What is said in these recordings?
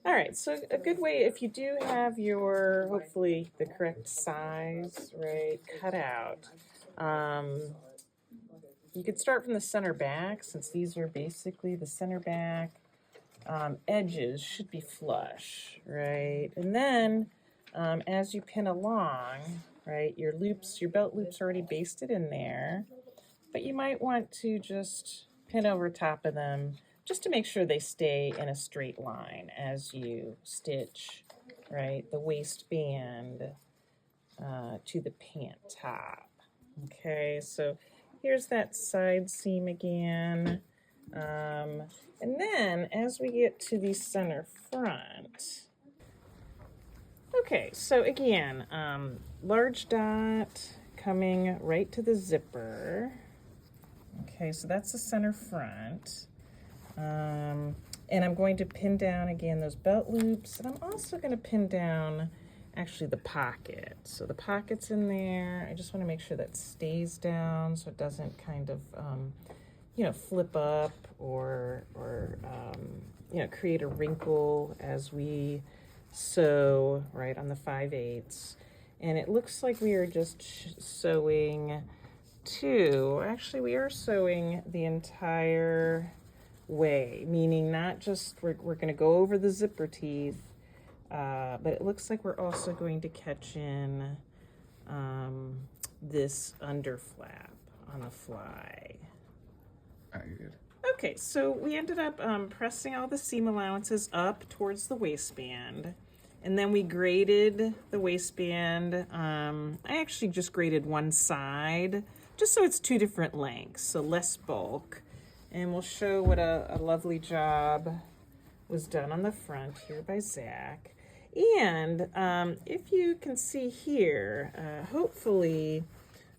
All right, so a good way, if you do have your, hopefully the correct size, right, cut out, you could start from the center back, since these are basically the center back. Edges should be flush, right? And then as you pin along, right, your loops, your belt loops are already basted in there, but you might want to just pin over top of them just to make sure they stay in a straight line as you stitch, right, the waistband to the pant top. Okay, so here's that side seam again. And then as we get to the center front, okay, so again, large dot coming right to the zipper. Okay, so that's the center front. And I'm going to pin down again those belt loops, and I'm also going to pin down actually the pocket. So the pocket's in there. I just want to make sure that stays down so it doesn't kind of you know, flip up or you know, create a wrinkle as we sew right on the 5/8. And it looks like we are just sewing actually we are sewing the entire way, meaning not just we're going to go over the zipper teeth, but it looks like we're also going to catch in this under flap on the fly. You're good. Okay, so we ended up pressing all the seam allowances up towards the waistband, and then we graded the waistband. I actually just graded one side, just so it's two different lengths, so less bulk. And we'll show what a lovely job was done on the front here by Zach. And if you can see here, hopefully,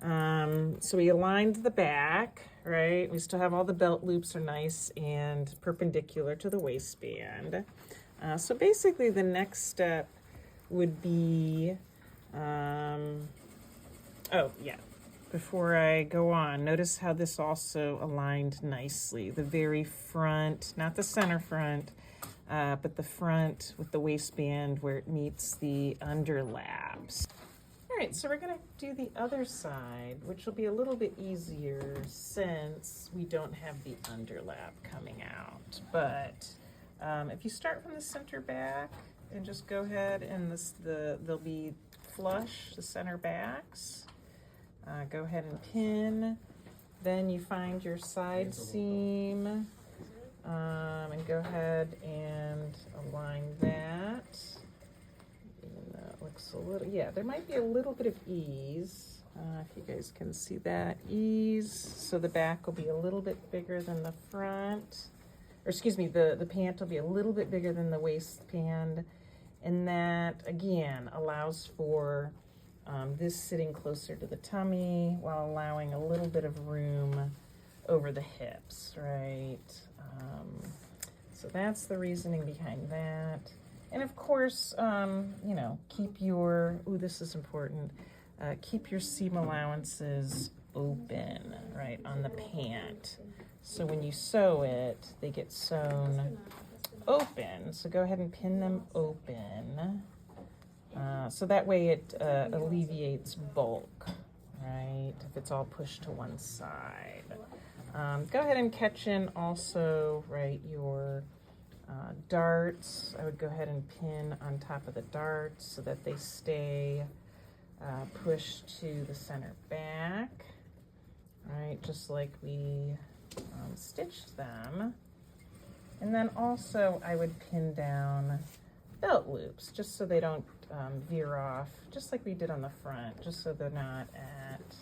so we aligned the back, right? We still have all the belt loops are nice and perpendicular to the waistband. So basically the next step would be, oh yeah, before I go on, notice how this also aligned nicely. The very front, not the center front, but the front with the waistband where it meets the underlaps. All right, so we're gonna do the other side, which will be a little bit easier since we don't have the underlap coming out. But if you start from the center back and just go ahead and they'll be flush, the center backs. Go ahead and pin. Then you find your side seam and go ahead and align that. Even though it looks a little, yeah, there might be a little bit of ease. If you guys can see that ease. So the back will be a little bit bigger than the front. Or excuse me, the pant will be a little bit bigger than the waistband. And that, again, allows for this sitting closer to the tummy while allowing a little bit of room over the hips, right? So that's the reasoning behind that. And of course, you know, keep your, ooh, this is important, keep your seam allowances open, right, on the pant. So when you sew it, they get sewn open. So go ahead and pin them open. So that way it alleviates bulk, right, if it's all pushed to one side. Go ahead and catch in also, right, your darts. I would go ahead and pin on top of the darts so that they stay pushed to the center back, right, just like we stitched them. And then also I would pin down belt loops just so they don't veer off, just like we did on the front, just so they're not at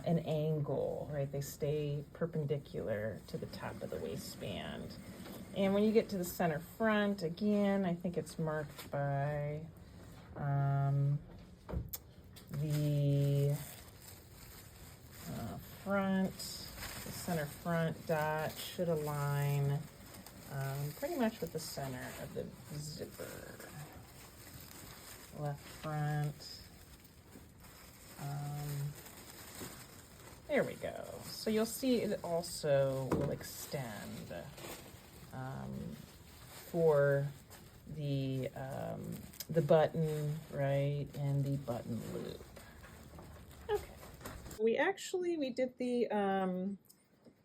an angle, right? They stay perpendicular to the top of the waistband. And when you get to the center front, again, I think it's marked by the front, the center front dot should align pretty much with the center of the zipper. Left front. There we go. So you'll see it also will extend for the button, right, and the button loop. Okay. We did the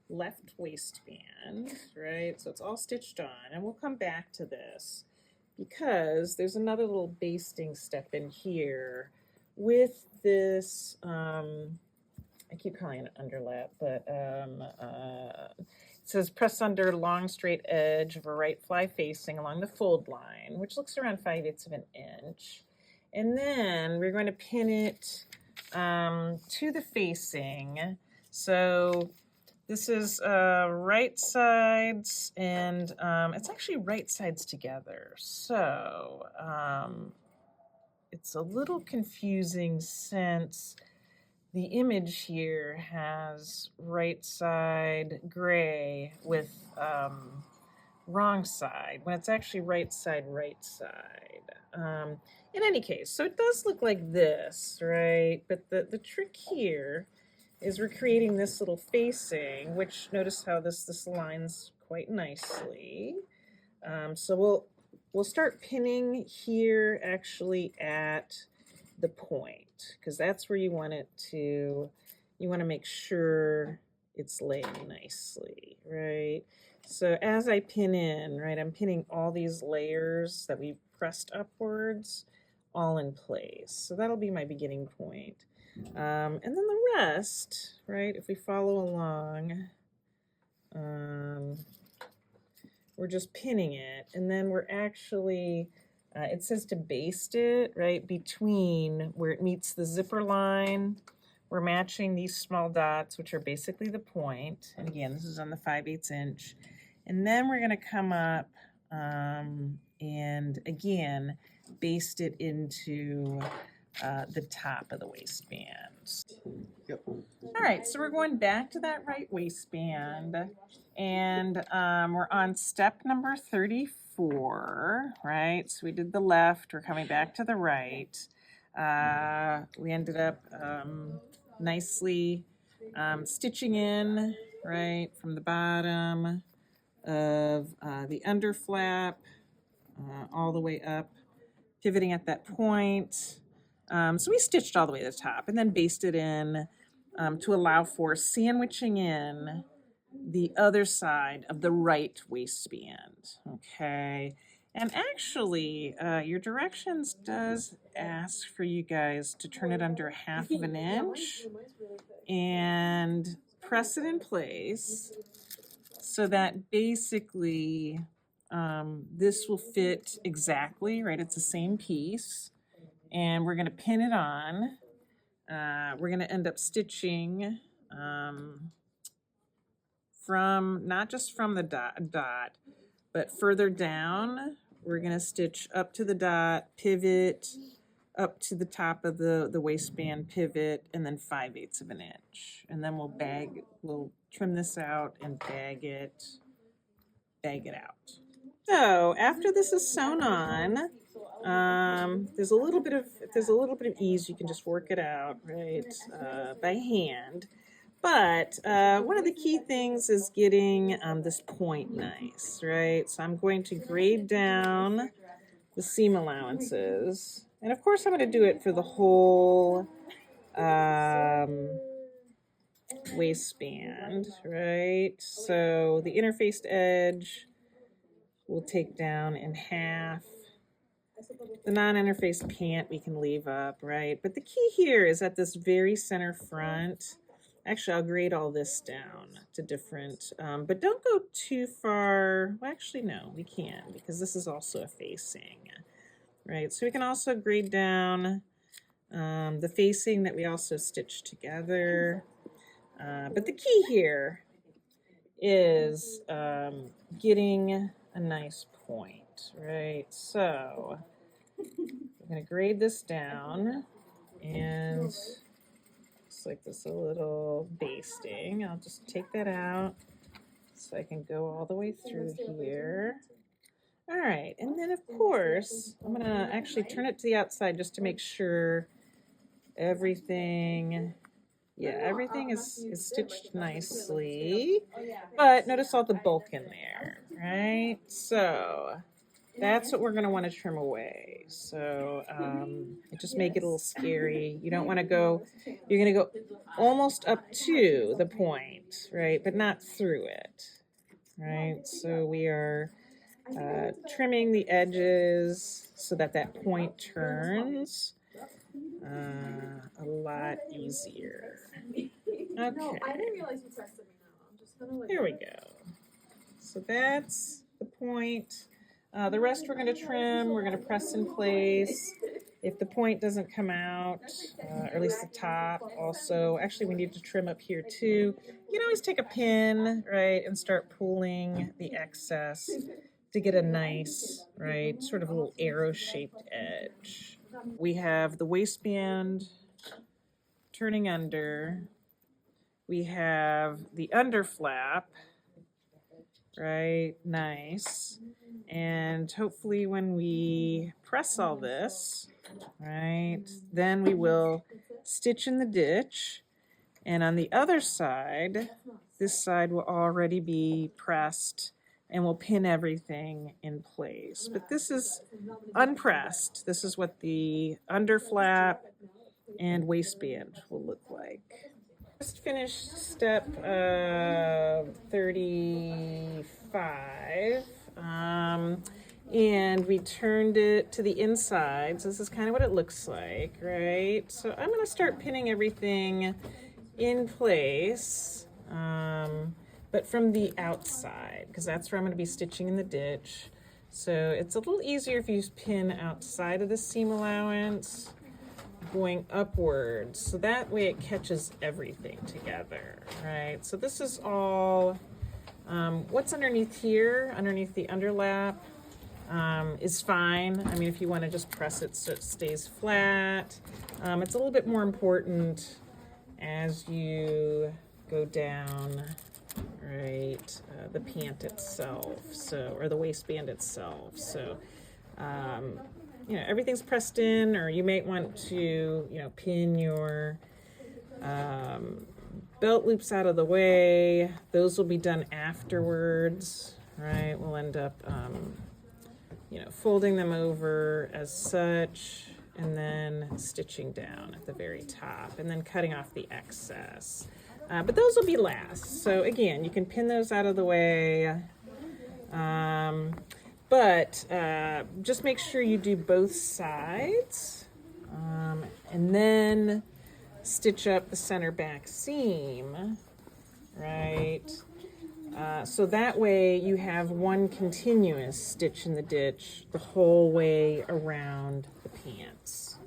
left waistband, right? So it's all stitched on, and we'll come back to this because there's another little basting step in here with this, I keep calling it underlap, but it says press under long straight edge of a right fly facing along the fold line, which looks around 5/8 of an inch. And then we're going to pin it to the facing. So this is right sides, and it's actually right sides together. So it's a little confusing since the image here has right side gray with wrong side, when it's actually right side, right side. In any case, so it does look like this, right? But the trick here is we're creating this little facing, which notice how this aligns quite nicely. So we'll start pinning here actually at the point, because that's where you want to make sure it's laying nicely, right? So as I pin in, right, I'm pinning all these layers that we pressed upwards all in place. So that'll be my beginning point. And then the rest, right, if we follow along, we're just pinning it, and then we're actually, it says to baste it, right, between where it meets the zipper line. We're matching these small dots, which are basically the point. And again, this is on the 5/8 inch. And then we're going to come up and again, baste it into the top of the waistband. Yep. All right, so we're going back to that right waistband, and we're on step number 34, right? So we did the left, we're coming back to the right. We ended up nicely stitching in, right, from the bottom of the under flap all the way up, pivoting at that point. So we stitched all the way to the top and then basted in to allow for sandwiching in the other side of the right waistband, okay? And actually, your directions does ask for you guys to turn it under 1/2 of an inch and press it in place so that basically this will fit exactly, right? It's the same piece. And we're going to pin it on. We're going to end up stitching from, not just from the dot, but further down. We're going to stitch up to the dot, pivot, up to the top of the waistband, pivot, and then 5/8 of an inch. And then we'll trim this out and bag it out. So after this is sewn on, there's a little bit of ease. You can just work it out, right, by hand. But one of the key things is getting this point nice, right? So I'm going to grade down the seam allowances, and of course I'm going to do it for the whole waistband, right? So the interfaced edge we'll take down in 1/2. The non-interfaced pant we can leave up, right? But the key here is at this very center front. Actually, I'll grade all this down to different, but don't go too far. Well, actually, no, we can, because this is also a facing, right? So we can also grade down the facing that we also stitched together. But the key here is getting a nice point, right? So I'm going to grade this down, and just like this, a little basting. I'll just take that out so I can go all the way through here. All right, and then of course, I'm going to actually turn it to the outside just to make sure everything is stitched nicely. But notice all the bulk in there, right? So That's what we're going to want to trim away. So just make it a little scary. You don't want to go, you're going to go almost up to the point, right? But not through it, right? So we are trimming the edges so that that point turns a lot easier. Okay. There we go. So that's the point. The rest we're going to trim. We're going to press in place. If the point doesn't come out, or at least the top also, actually we need to trim up here too. You can always take a pin, right, and start pulling the excess to get a nice, right, sort of a little arrow-shaped edge. We have the waistband turning under. We have the under flap, right, nice. And hopefully when we press all this, right, then we will stitch in the ditch. And on the other side, this side will already be pressed and we'll pin everything in place. But this is unpressed. This is what the under flap and waistband will look like. Just finished step 35. And we turned it to the inside. So this is kind of what it looks like, right? So I'm going to start pinning everything in place, but from the outside, because that's where I'm going to be stitching in the ditch. So it's a little easier if you pin outside of the seam allowance, going upwards, so that way it catches everything together, right? So this is all, what's underneath here, underneath the underlap, is fine. I mean, if you want to just press it so it stays flat. It's a little bit more important as you go down, right, the pant itself, so, or the waistband itself. So, you know, everything's pressed in, or you might want to, you know, pin your belt loops out of the way. Those will be done afterwards, right? We'll end up, you know, folding them over as such, and then stitching down at the very top, and then cutting off the excess. But those will be last. So again, you can pin those out of the way. But just make sure you do both sides, and then stitch up the center back seam, right? So that way you have one continuous stitch in the ditch the whole way around the pants.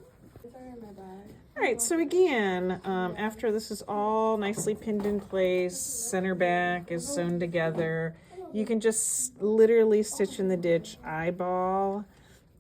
All right, so again, after this is all nicely pinned in place, center back is sewn together, you can just literally stitch in the ditch eyeball,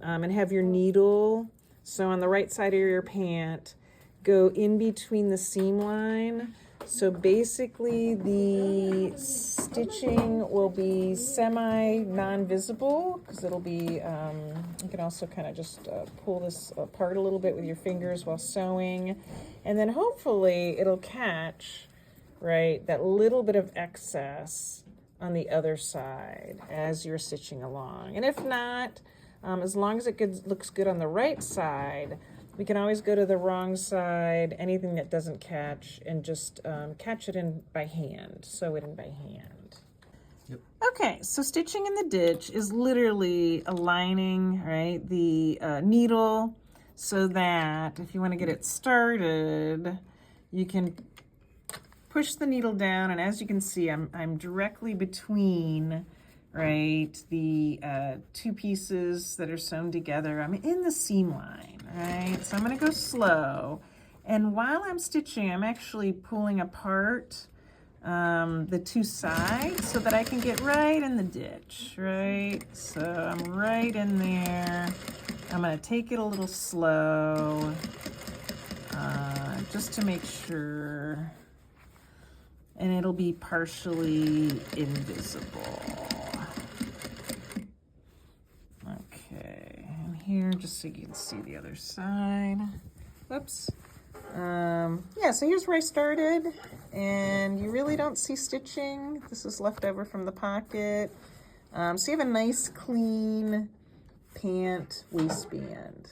and have your needle, so on the right side of your pant, go in between the seam line. So basically the stitching will be semi non-visible, because it'll be, you can also kind of just pull this apart a little bit with your fingers while sewing, and then hopefully it'll catch, right, that little bit of excess on the other side as you're stitching along. And if not, as long as it looks good on the right side, we can always go to the wrong side, anything that doesn't catch, and just catch it in by hand, sew it in by hand. Yep. Okay, so stitching in the ditch is literally aligning, right, the needle, so that if you want to get it started, you can push the needle down, and as you can see, I'm directly between, right, the two pieces that are sewn together. I'm in the seam line, right? So I'm going to go slow, and while I'm stitching, I'm actually pulling apart the two sides so that I can get right in the ditch, right? So I'm right in there. I'm going to take it a little slow, just to make sure, and it'll be partially invisible. Okay, and here, just so you can see the other side. Whoops. Yeah, so here's where I started, and you really don't see stitching. This is left over from the pocket. So you have a nice, clean pant waistband.